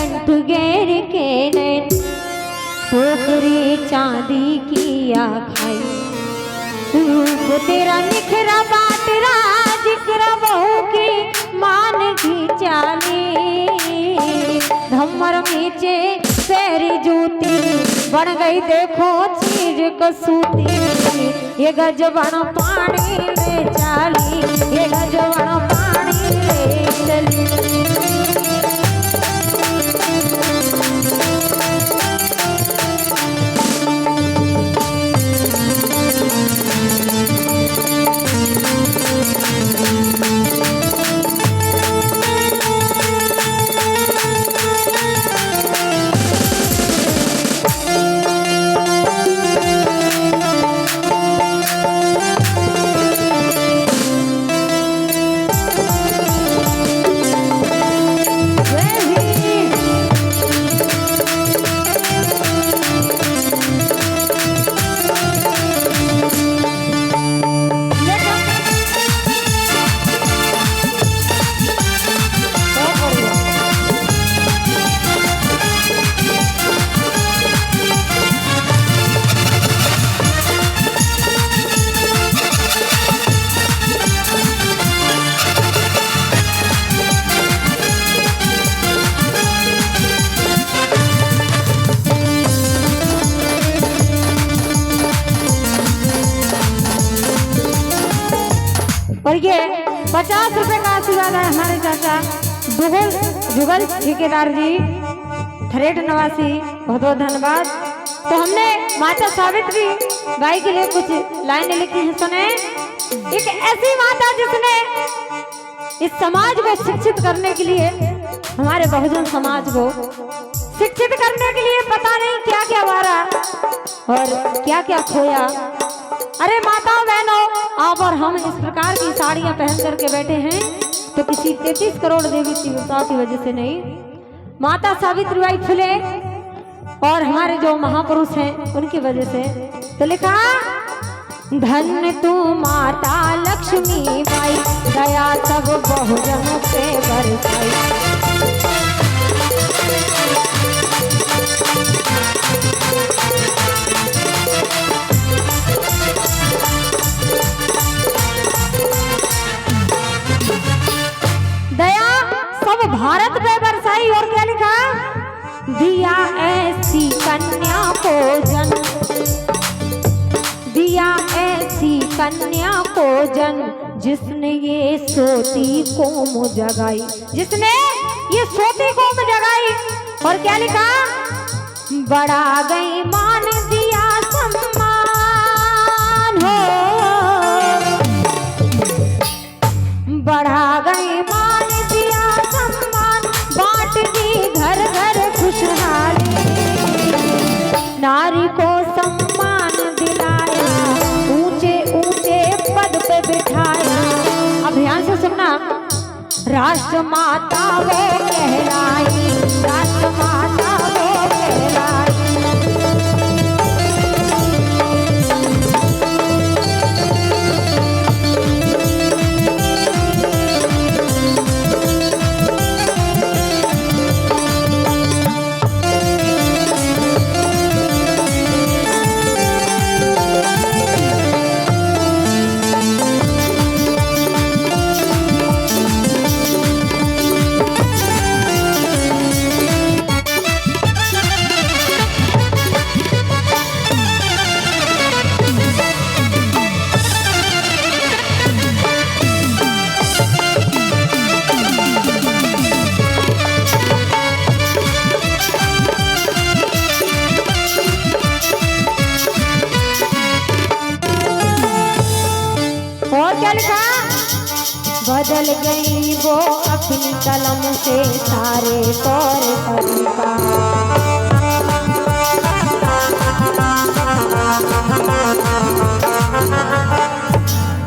कंठ गैर के नैन, पोखरी चांदी की आखाई, रूप तेरा निखरा बाट राज जिक्र बहू की मान की चाली, धमर नीचे पैर जूती बन गई देखो चीज कसूती, ये गजबन पानी ले चाली, ये गजबन पानी ले चली। और ये 50 रुपए का आशीर्वाद है हमारे चाचा जुगल ठेकेदार जी थरेट नवासी, बहुत बहुत धन्यवाद। तो हमने माता सावित्री बाई के लिए कुछ लाइनें लिखी हैं, सुने। एक ऐसी माता जिसने इस समाज को शिक्षित करने के लिए, हमारे बहुजन समाज को शिक्षित करने के लिए पता नहीं क्या क्या वारा और क्या क्या खोया। अरे माताओं बहनों, आप और हम इस प्रकार की साड़ियां पहन करके बैठे हैं तो किसी 33 करोड़ देवी देवताओं की वजह से नहीं, माता सावित्रीबाई फुले और हमारे जो महापुरुष हैं उनकी वजह से। तो लिखा, धन्य तू माता लक्ष्मी बाई, दया सब बहुजनों पे बरसाई। भारत पे बरसाई। और क्या लिखा, दिया ऐसी कन्या को जन्म, दिया ऐसी कन्या को जन्म, जिसने ये सोती कौम जगाई, जिसने ये सोती कौम जगाई। और क्या लिखा, बढ़ा गई मान दिया सम्मान हो, बढ़ा गई मान दिया सम्मान, बांट दी घर घर खुशहाली, नारी को सम्मान दिलाया, ऊंचे ऊंचे पद पे बिठाया। अब ध्यान से सुनना, राष्ट्र माता वो कहलाई, राष्ट्र माता वो कहलाई। बदल गई वो अपनी कलम से सारे तौर तरीका।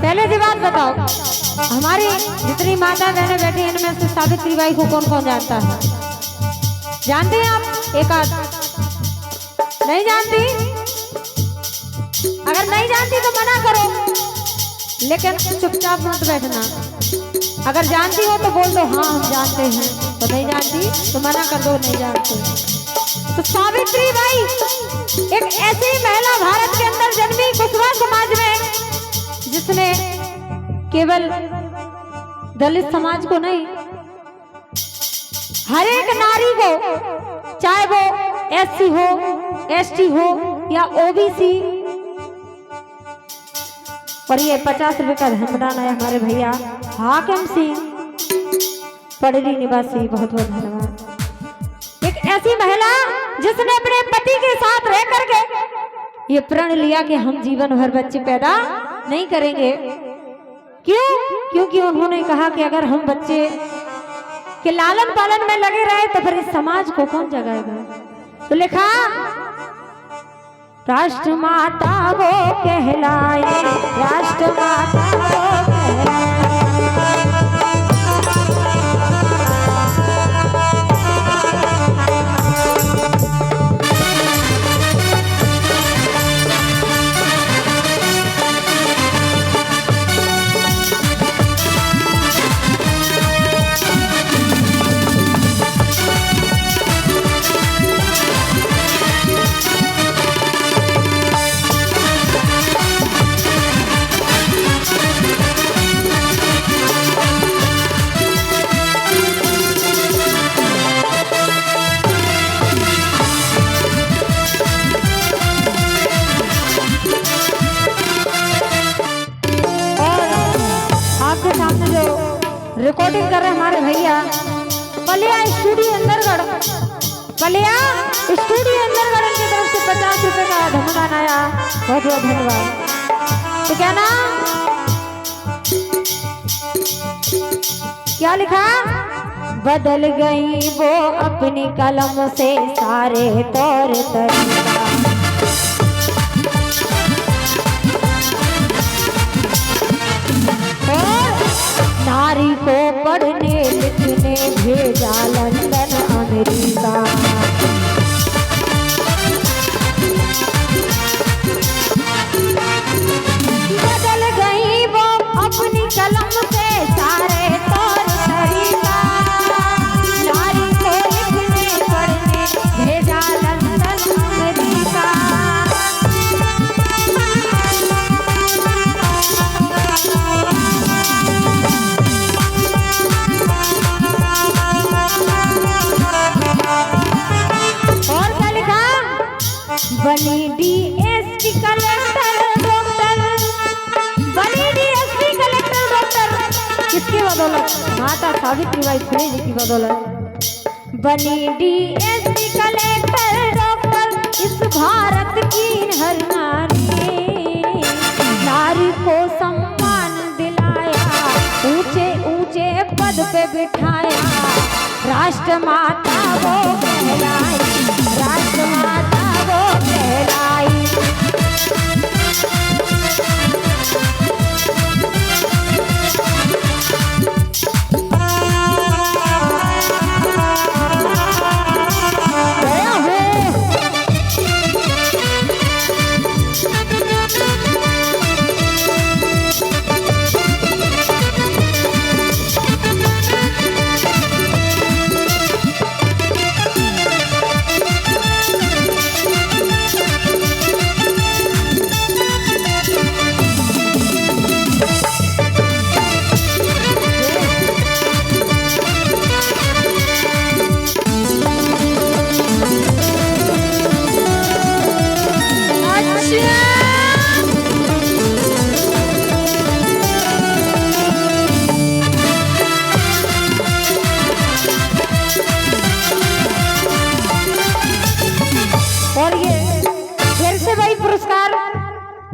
पहले की बात बताओ, हमारी जितनी माता बहनें बैठी हैं इनमें से सावित्रीबाई को कौन कौन जानता है? जानते हैं आप? एक आध नहीं जानती? अगर नहीं जानती तो मना करो, लेकिन चुपचाप मत बैठना। अगर जानती हो तो बोल दो हाँ हम जानते हैं। तो नहीं जानती तो मना कर दो, नहीं जानती। तो सावित्री बाई एक ऐसी महिला भारत के अंदर जन्मी कुशवाहा समाज में, जिसने केवल दलित समाज को नहीं, हर एक नारी को, चाहे वो एससी हो, एसटी हो या ओबीसी, और ये 50 रुपए का धनदान है हमारे भैया हाकिम सिंह पड़री निवासी, बहुत बहुत धन्यवाद। एक ऐसी महिला जिसने अपने पति के साथ रह करके ये प्रण लिया कि हम जीवन भर बच्चे पैदा नहीं करेंगे। क्यों? क्योंकि उन्होंने कहा कि अगर हम बच्चे के लालन पालन में लगे रहे तो फिर इस समाज को कौन जगाएगा। तो लिखा, राष्ट्र माता वो कहलाए, राष्ट्र माता वो कहलाए। रिकॉर्डिंग कर रहे हमारे भैया पलिया स्टूडियो अंदरगढ़, पलिया स्टूडियो अंदरगढ़ की तरफ से 50 रुपए का धनदान आया, बहुत बहुत धन्यवाद। तो क्या ना, क्या लिखा, बदल गई वो अपनी कलम से सारे तौर तरीका, नारी को पढ़ने लिखने भेजा लंदन अमेरिका, बदल गई वो अपनी कलम से सारे तौर तरीका, नारी को लिखने पढ़ने भेजा लंदन अमेरिका। बनी डीएसपी कलेक्टर डॉक्टर, बनी डीएसपी कलेक्टर डॉक्टर, किसकी बदौलत? माता सावित्रीबाई फुले जी की बदौलत। बनी डीएसपी कलेक्टर डॉक्टर इस भारत की हर नारी, नारी को सम्मान दिलाया, ऊंचे ऊंचे पद पे बिठाया, राष्ट्र माता वो कहलाई, राष्ट्र माता वो कहलाई।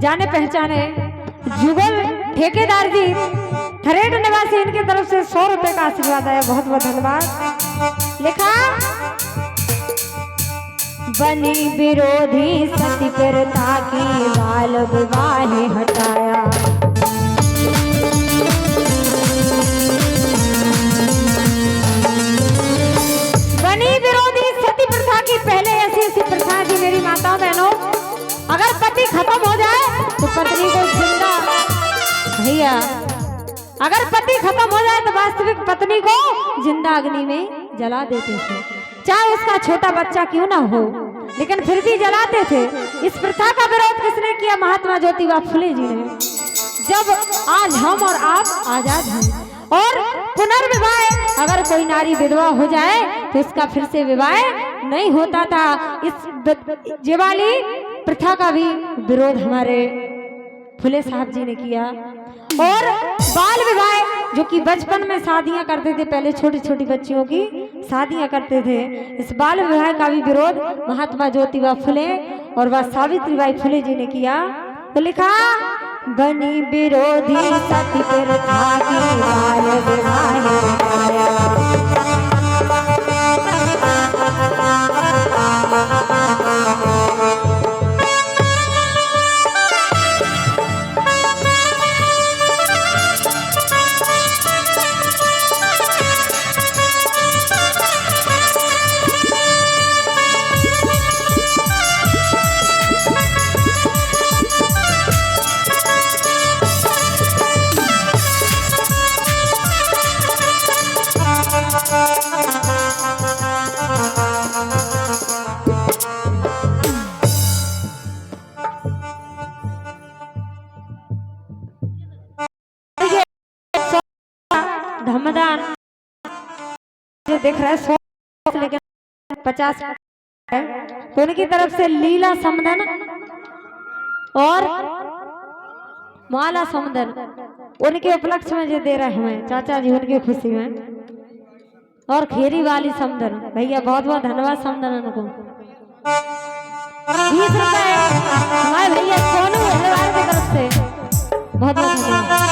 जाने पहचाने जुगल ठेकेदार जी थरेट निवासी, इनकी तरफ से 100 रुपए का आशीर्वाद आया, बहुत बहुत धन्यवाद। लिखा, बनी विरोधी सती प्रथा की बाल विवाह हटाया, बनी विरोधी सती प्रथा की, पहले ऐसी प्रथा थी मेरी माता बहनों, अगर पति खत्म हो जाए तो पत्नी को जिंदा, भैया अगर पति खत्म हो जाए तो वास्तविक पत्नी को जिंदा अग्नि में जला देते थे, चाहे उसका छोटा बच्चा क्यों ना हो, लेकिन फिर भी जलाते थे। इस प्रथा का विरोध किसने किया? महात्मा ज्योतिबा फुले जी ने। जब आज हम और आप आजाद हैं और पुनर्विवाह, अगर कोई नारी विधवा हो जाए तो उसका फिर से विवाह नहीं होता था। इस जीवाली प्रथा का भी विरोध हमारे फुले साहब जी ने किया। और बाल विवाह, जो कि बचपन में शादियां करते थे, पहले छोटी छोटी बच्चियों की शादियां करते थे, इस बाल विवाह का भी विरोध महात्मा ज्योतिबा फुले और वह सावित्रीबाई फुले जी ने किया। तो लिखा, बनी विरोधी सती प्रथा की बाल विवाह धमदान जो देख रहा है लेकिन 50 है, तो उनकी तरफ से लीला समदन और माला समदन उनके उपलक्ष्य में जो दे रहे हैं चाचा जी, उनकी खुशी में। और खेरी वाली समदन भैया, बहुत बहुत धन्यवाद समदन उनको। 20 रुपए हमारे भैया सोनू परिवार की तरफ से बहुत बहुत धन्यवाद।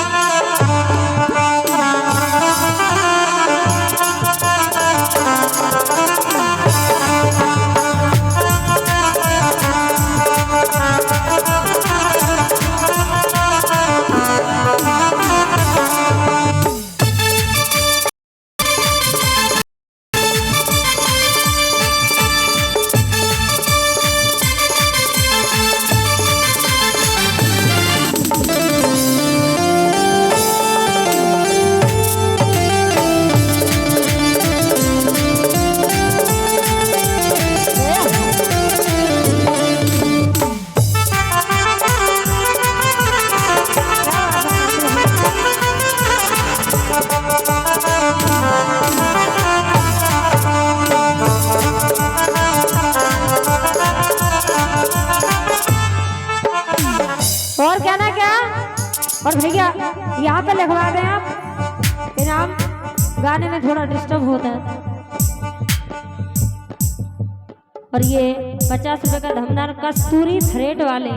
और क्या ना क्या। और भैया यहाँ पे लिखवा दें आप, इनाम गाने में थोड़ा डिस्टर्ब होता है। और ये 50 रुपए का धमदान कस्तूरी थ्रेड वाले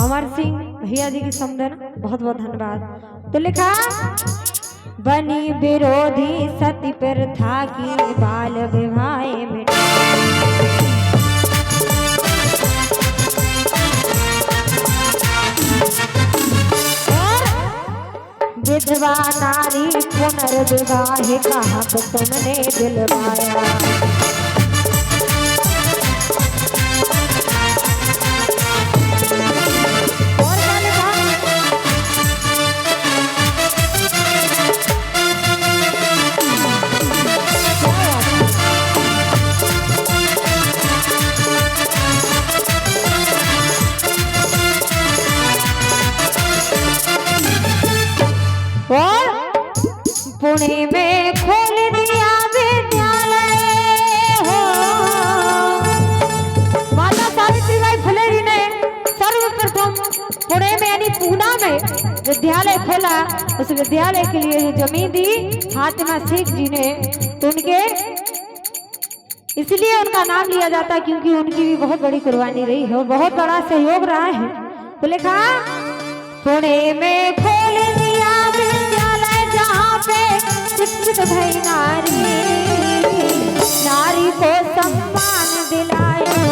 अमर सिंह भैया जी की समदन, बहुत बहुत धन्यवाद। तो लिखा, बनी विरोधी सती प्रथा की बाल विवाह में विधवा नारी पुनर्विवाह का हक तुमने दिलवाया। पुणे में खोल दिया विद्यालय हो, माता सावित्रीबाई फुले जी ने सर्वप्रथम पुणे में यानी पूना में विद्यालय खोला। उस विद्यालय के लिए जमीन दी फातिमा शेख जी ने, तो उनके इसलिए उनका नाम लिया जाता है क्योंकि उनकी भी बहुत बड़ी कुर्बानी रही है और बहुत बड़ा सहयोग रहा है। तो लिखा, पुणे में खोल दिया विद्यालय जहाँ पे शिक्षित भई नारी, नारी को सम्मान दिलाया,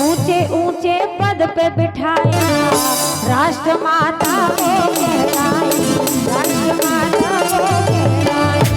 ऊंचे ऊंचे पद पे बिठाया, राष्ट्र माता को कहलाई, राष्ट्र माता को कहलाई।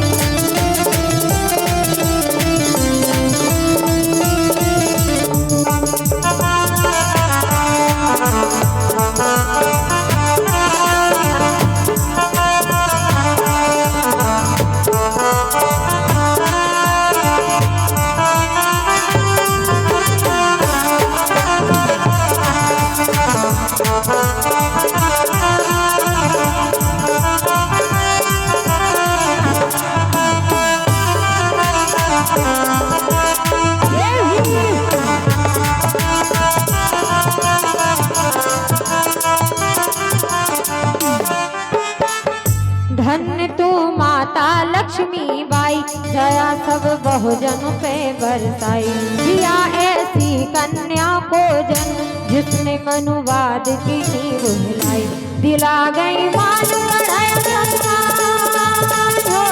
लक्ष्मी बाई दया सब बहुजन पे बरसाई। दिया ऐसी कन्या को जन्म जिसने मनुवाद की नींव हिलाई। दिला गई मान बढ़ाया सम्मान हो,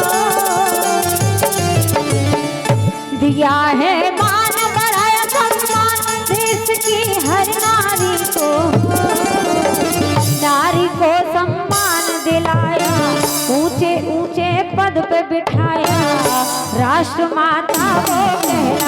दिया है मान बढ़ाया सम्मान देश की हर नारी को। नारी को सम्मान दिलाया, ऊंचे ऊंचे पद पे बिठाया, राष्ट्र माता वो कहलाया।